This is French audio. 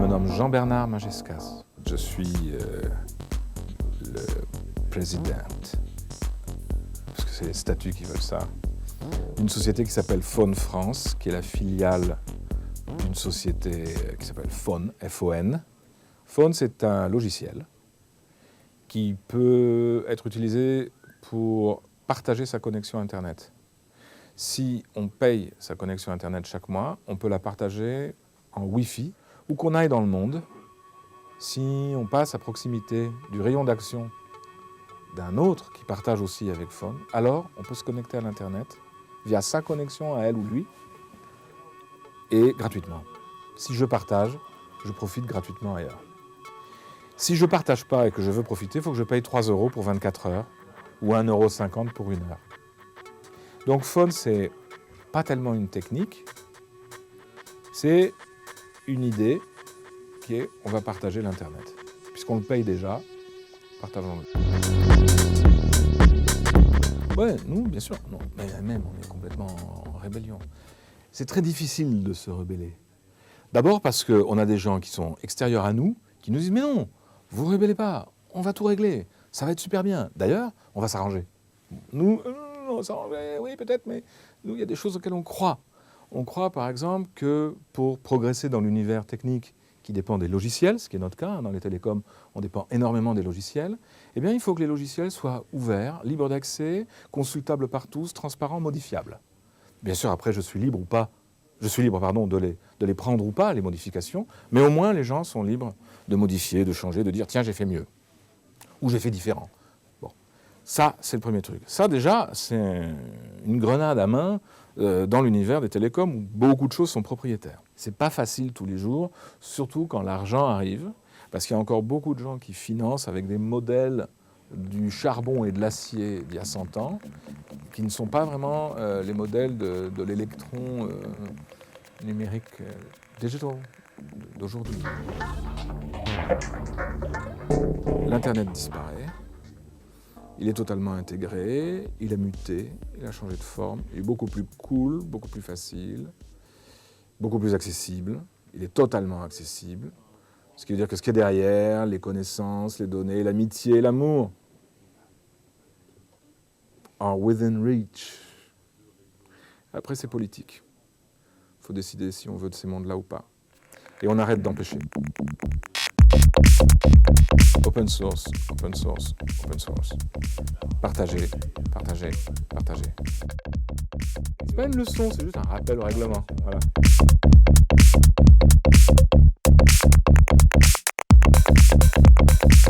nomme Jean-Bernard Magescas. Je suis le président, parce que c'est les statuts qui veulent ça, d'une société qui s'appelle Phone France, qui est la filiale d'une société qui s'appelle Phone, F-O-N. Phone, c'est un logiciel qui peut être utilisé pour partager sa connexion Internet. Si on paye sa connexion Internet chaque mois, on peut la partager en Wi-Fi, où qu'on aille dans le monde. Si on passe à proximité du rayon d'action d'un autre qui partage aussi avec Phone, alors on peut se connecter à l'Internet via sa connexion à elle ou lui, et gratuitement. Si je partage, je profite gratuitement ailleurs. Si je ne partage pas et que je veux profiter, il faut que je paye 3 € pour 24 heures ou 1,50 € pour 1 heure. Donc Phone, c'est pas tellement une technique, c'est une idée qui est on va partager l'Internet. Puisqu'on le paye déjà, partageons-le. Ouais, nous, bien sûr, non, mais même on est complètement en rébellion. C'est très difficile de se rebeller. D'abord parce qu'on a des gens qui sont extérieurs à nous, qui nous disent « Mais non, vous ne rebellez pas, on va tout régler, ça va être super bien. D'ailleurs, on va s'arranger. » Nous, on va s'arranger, oui peut-être, mais nous, il y a des choses auxquelles on croit. On croit par exemple que pour progresser dans l'univers technique qui dépend des logiciels, ce qui est notre cas, dans les télécoms, on dépend énormément des logiciels, eh bien il faut que les logiciels soient ouverts, libres d'accès, consultables par tous, transparents, modifiables. Bien sûr, après, je suis libre, de les prendre ou pas, les modifications, mais au moins les gens sont libres de modifier, de changer, de dire « tiens, j'ai fait mieux » ou « j'ai fait différent ». Bon, ça, c'est le premier truc. Ça, déjà, c'est une grenade à main dans l'univers des télécoms où beaucoup de choses sont propriétaires. C'est pas facile tous les jours, surtout quand l'argent arrive, parce qu'il y a encore beaucoup de gens qui financent avec des modèles du charbon et de l'acier d'il y a 100 ans, qui ne sont pas vraiment les modèles de l'électron numérique digital d'aujourd'hui. L'Internet disparaît, il est totalement intégré, il a muté, il a changé de forme, il est beaucoup plus cool, beaucoup plus facile, beaucoup plus accessible, il est totalement accessible. Ce qui veut dire que ce qui est derrière, les connaissances, les données, l'amitié, l'amour, are within reach. Après, c'est politique. Il faut décider si on veut de ces mondes-là ou pas. Et on arrête d'empêcher. Open source, open source, open source. Partagez, partagez, partagez. C'est pas une leçon, c'est juste un rappel au règlement. Voilà.